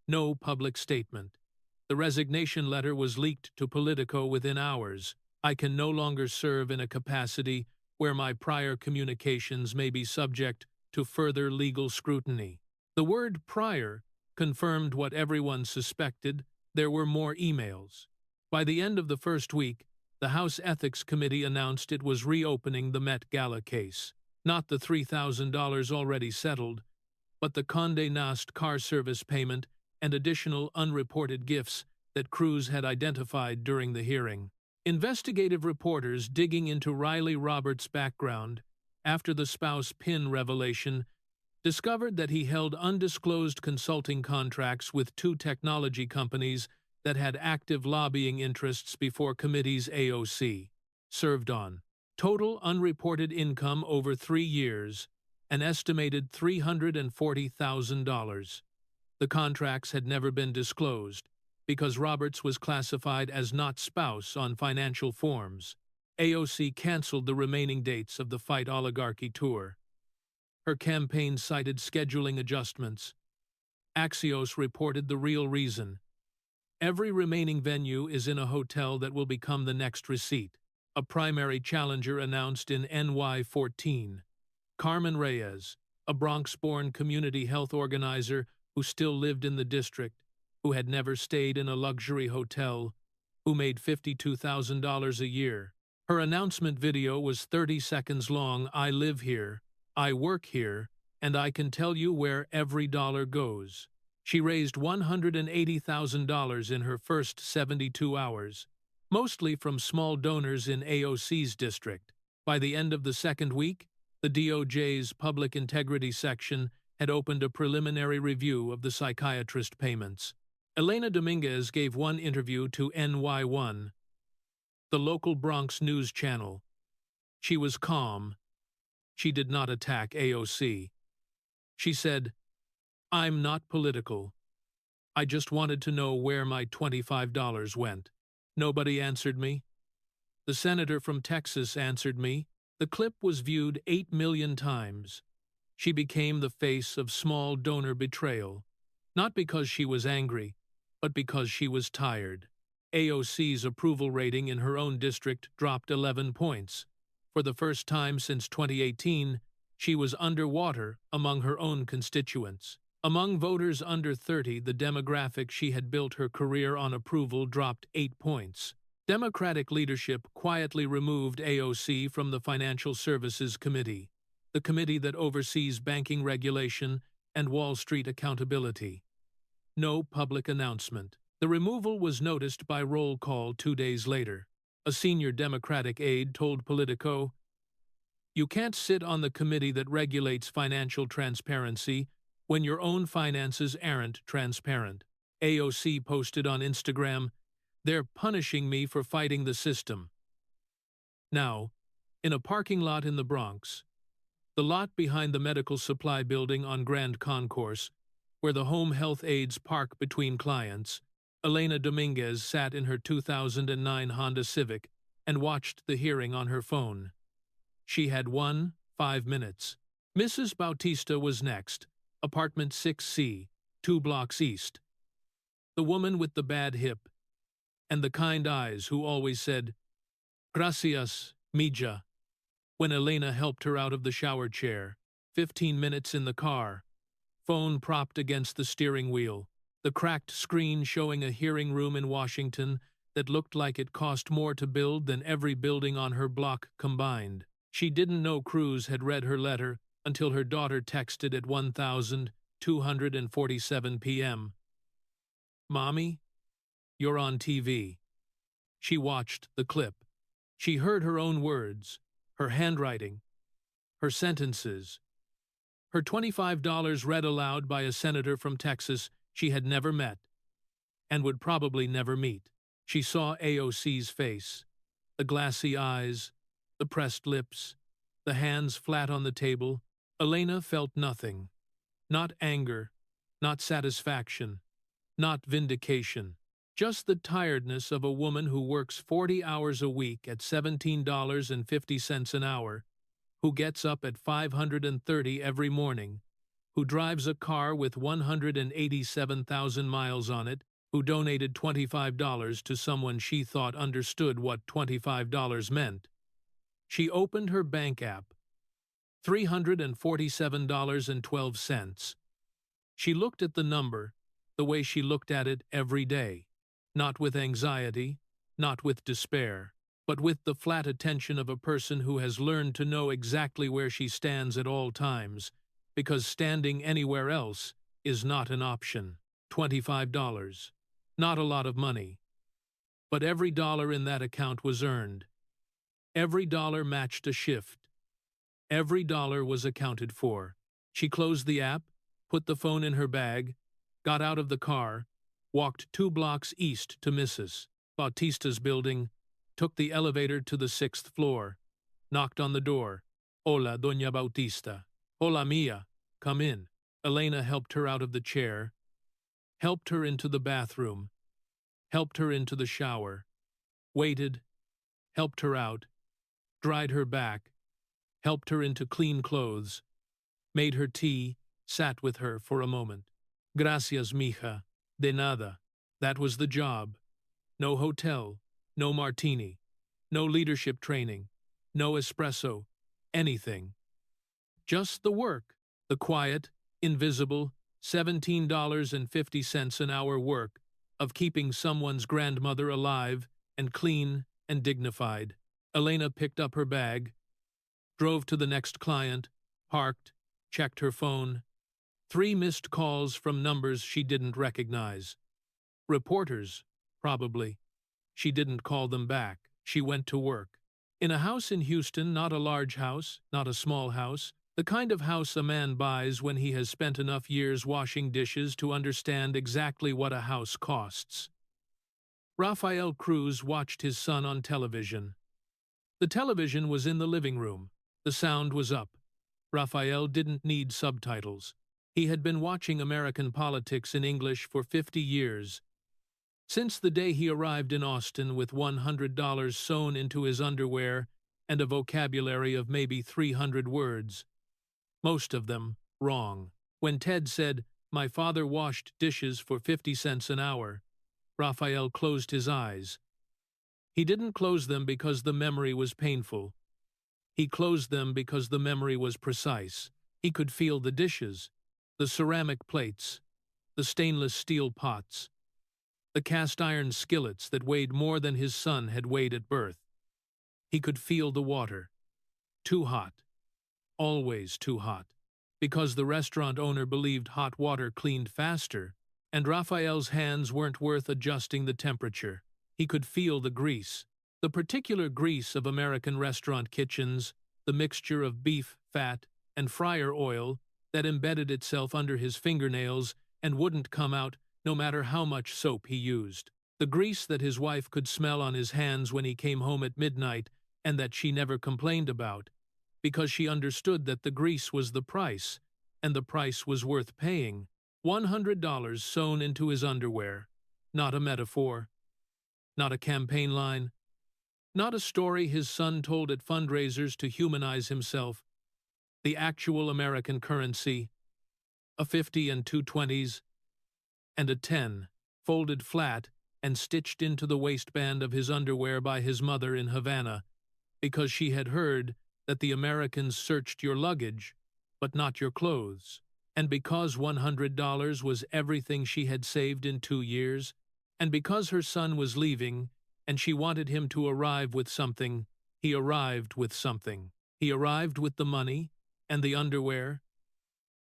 Speaker 1: No public statement. The resignation letter was leaked to Politico within hours. I can no longer serve in a capacity where my prior communications may be subject to further legal scrutiny. The word prior confirmed what everyone suspected: there were more emails. By the end of the first week, the House Ethics Committee announced it was reopening the Met Gala case. Not the $3,000 already settled, but the Condé Nast car service payment and additional unreported gifts that Cruz had identified during the hearing. Investigative reporters digging into Riley Roberts' background after the spouse PIN revelation discovered that he held undisclosed consulting contracts with 2 technology companies that had active lobbying interests before committees AOC served on. Total unreported income over 3 years, an estimated $340,000. The contracts had never been disclosed because Roberts was classified as not spouse on financial forms. AOC canceled the remaining dates of the Fight Oligarchy tour. Her campaign cited scheduling adjustments. Axios reported the real reason: every remaining venue is in a hotel that will become the next receipt. A primary challenger announced in NY14. Carmen Reyes, a Bronx-born community health organizer who still lived in the district, who had never stayed in a luxury hotel, who made $52,000 a year. Her announcement video was 30 seconds long. I live here, I work here, and I can tell you where every dollar goes. She raised $180,000 in her first 72 hours, mostly from small donors in AOC's district. By the end of the second week, the DOJ's Public Integrity Section had opened a preliminary review of the psychiatrist payments. Elena Dominguez gave one interview to NY1, the local Bronx news channel. She was calm. She did not attack AOC. She said, "I'm not political. I just wanted to know where my $25 went." Nobody answered me. The senator from Texas answered me. The clip was viewed 8 million times. She became the face of small donor betrayal, not because she was angry, but because she was tired. AOC's approval rating in her own district dropped 11 points. For the first time since 2018, she was underwater among her own constituents. Among voters under 30, the demographic she had built her career on approval dropped 8 points. Democratic leadership quietly removed AOC from the Financial Services Committee, the committee that oversees banking regulation and Wall Street accountability. No public announcement. The removal was noticed by roll call 2 days later. A senior Democratic aide told Politico, "You can't sit on the committee that regulates financial transparency when your own finances aren't transparent." AOC posted on Instagram, "They're punishing me for fighting the system." Now, in a parking lot in the Bronx, the lot behind the medical supply building on Grand Concourse, where the home health aides park between clients, Elena Dominguez sat in her 2009 Honda Civic and watched the hearing on her phone. She had 5 minutes. Mrs. Bautista was next, apartment 6C, 2 blocks east. The woman with the bad hip and the kind eyes who always said, "Gracias, mija," when Elena helped her out of the shower chair. 15 minutes in the car, phone propped against the steering wheel, the cracked screen showing a hearing room in Washington that looked like it cost more to build than every building on her block combined. She didn't know Cruz had read her letter until her daughter texted at 1,247 p.m. "Mommy, you're on TV." She watched the clip. She heard her own words, her handwriting, her sentences, her $25 read aloud by a senator from Texas she had never met and would probably never meet. She saw AOC's face, the glassy eyes, the pressed lips, the hands flat on the table. Elena felt nothing. Not anger, not satisfaction, not vindication. Just the tiredness of a woman who works 40 hours a week at $17.50 an hour, who gets up at 5:30 every morning, who drives a car with 187,000 miles on it, who donated $25 to someone she thought understood what $25 meant. She opened her bank app. $347.12. She looked at the number the way she looked at it every day, not with anxiety, not with despair, but with the flat attention of a person who has learned to know exactly where she stands at all times, because standing anywhere else is not an option. $25. Not a lot of money. But every dollar in that account was earned. Every dollar matched a shift. Every dollar was accounted for. She closed the app, put the phone in her bag, got out of the car, walked 2 blocks east to Mrs. Bautista's building, took the elevator to the 6th floor, knocked on the door. Hola, Doña Bautista. Hola, mia. Come in. Elena helped her out of the chair, helped her into the bathroom, helped her into the shower, waited, helped her out, dried her back, helped her into clean clothes, made her tea, sat with her for a moment. Gracias, mija. De nada. That was the job. No hotel, no martini, no leadership training, no espresso, anything. Just the work, the quiet, invisible, $17.50 an hour work of keeping someone's grandmother alive and clean and dignified. Elena picked up her bag, drove to the next client, parked, checked her phone. 3 missed calls from numbers she didn't recognize. Reporters, probably. She didn't call them back. She went to work. In a house in Houston, not a large house, not a small house, the kind of house a man buys when he has spent enough years washing dishes to understand exactly what a house costs. Rafael Cruz watched his son on television. The television was in the living room. The sound was up. Rafael didn't need subtitles. He had been watching American politics in English for 50 years. Since the day he arrived in Austin with $100 sewn into his underwear and a vocabulary of maybe 300 words. Most of them wrong. When Ted said, "My father washed dishes for 50 cents an hour," Rafael closed his eyes. He didn't close them because the memory was painful. He closed them because the memory was precise. He could feel the dishes, the ceramic plates, the stainless steel pots, the cast-iron skillets that weighed more than his son had weighed at birth. He could feel the water. Too hot. Always too hot. Because the restaurant owner believed hot water cleaned faster, and Raphael's hands weren't worth adjusting the temperature. He could feel the grease. The particular grease of American restaurant kitchens, the mixture of beef, fat, and fryer oil that embedded itself under his fingernails and wouldn't come out no matter how much soap he used. The grease that his wife could smell on his hands when he came home at midnight and that she never complained about, because she understood that the grease was the price, and the price was worth paying. $100 sewn into his underwear. Not a metaphor. Not a campaign line. Not a story his son told at fundraisers to humanize himself. The actual American currency. A 50 and 2 20s. And a 10, folded flat and stitched into the waistband of his underwear by his mother in Havana, because she had heard that the Americans searched your luggage, but not your clothes, and because $100 was everything she had saved in 2 years, and because her son was leaving, and she wanted him to arrive with something, he arrived with something. He arrived with the money, and the underwear,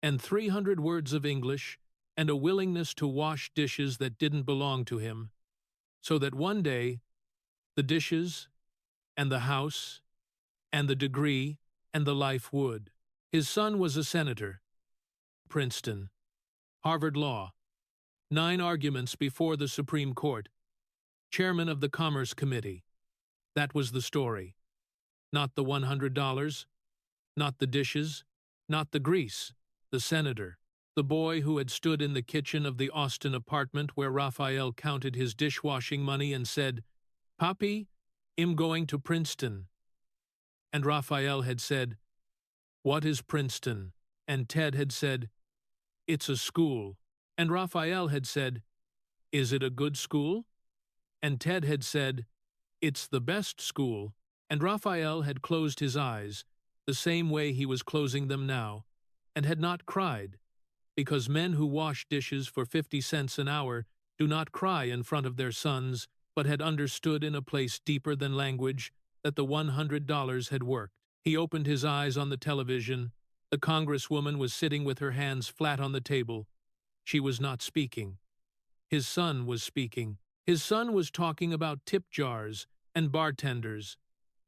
Speaker 1: and 300 words of English, and a willingness to wash dishes that didn't belong to him, so that one day, the dishes, and the house, and the degree, and the life would. His son was a senator. Princeton. Harvard Law. 9 arguments before the Supreme Court. Chairman of the Commerce Committee. That was the story. Not the $100, not the dishes, not the grease, the senator. The boy who had stood in the kitchen of the Austin apartment where Raphael counted his dishwashing money and said, "Papi, I'm going to Princeton." And Raphael had said, "What is Princeton?" And Ted had said, "It's a school." And Raphael had said, "Is it a good school?" And Ted had said, "It's the best school." And Raphael had closed his eyes, the same way he was closing them now, and had not cried, because men who wash dishes for 50 cents an hour do not cry in front of their sons, but had understood in a place deeper than language that the $100 had worked. He opened his eyes on the television. The Congresswoman was sitting with her hands flat on the table. She was not speaking. His son was speaking. His son was talking about tip jars and bartenders,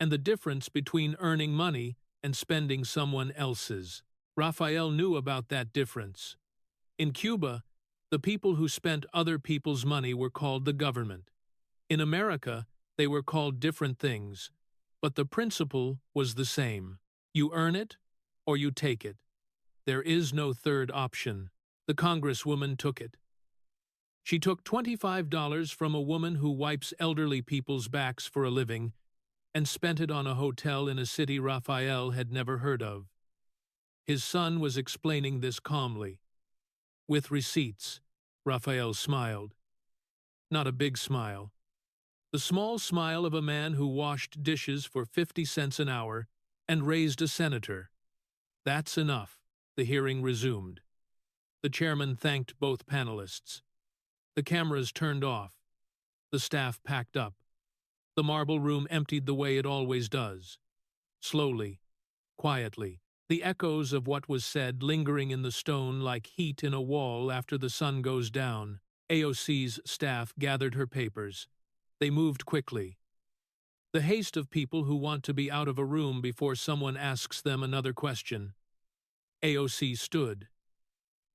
Speaker 1: and the difference between earning money and spending someone else's. Raphael knew about that difference. In Cuba, the people who spent other people's money were called the government. In America, they were called different things, but the principle was the same. You earn it, or you take it. There is no third option. The Congresswoman took it. She took $25 from a woman who wipes elderly people's backs for a living and spent it on a hotel in a city Raphael had never heard of. His son was explaining this calmly. With receipts, Raphael smiled. Not a big smile. The small smile of a man who washed dishes for 50 cents an hour and raised a senator. That's enough, the hearing resumed. The chairman thanked both panelists. The cameras turned off. The staff packed up. The marble room emptied the way it always does. Slowly, quietly, the echoes of what was said lingering in the stone like heat in a wall after the sun goes down. AOC's staff gathered her papers. They moved quickly. The haste of people who want to be out of a room before someone asks them another question. AOC stood.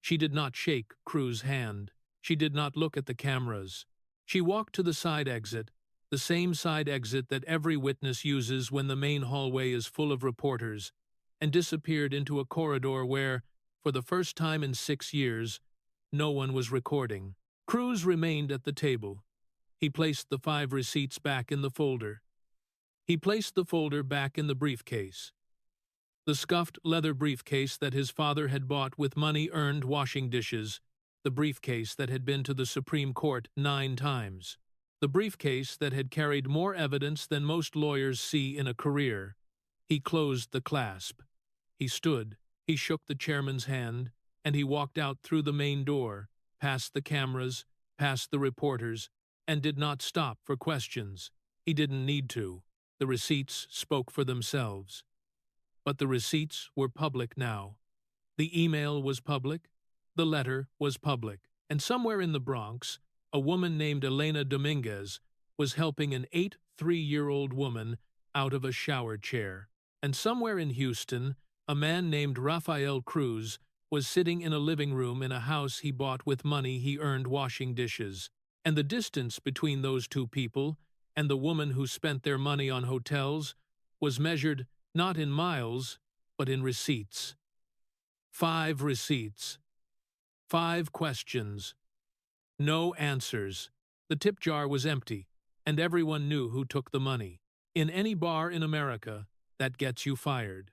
Speaker 1: She did not shake Cruz's hand. She did not look at the cameras. She walked to the side exit, the same side exit that every witness uses when the main hallway is full of reporters, and disappeared into a corridor where, for the first time in 6 years, no one was recording. Cruz remained at the table. He placed the 5 receipts back in the folder. He placed the folder back in the briefcase. The scuffed leather briefcase that his father had bought with money earned washing dishes, the briefcase that had been to the Supreme Court 9 times, the briefcase that had carried more evidence than most lawyers see in a career. He closed the clasp. He stood, he shook the chairman's hand, and he walked out through the main door, past the cameras, past the reporters, and did not stop for questions. He didn't need to. The receipts spoke for themselves. But the receipts were public now. The email was public. The letter was public. And somewhere in the Bronx, a woman named Elena Dominguez was helping an 83-year-old woman out of a shower chair. And somewhere in Houston, a man named Raphael Cruz was sitting in a living room in a house he bought with money he earned washing dishes. And the distance between those two people and the woman who spent their money on hotels was measured not in miles, but in receipts. 5 receipts. 5 questions. No answers. The tip jar was empty, and everyone knew who took the money. In any bar in America, that gets you fired.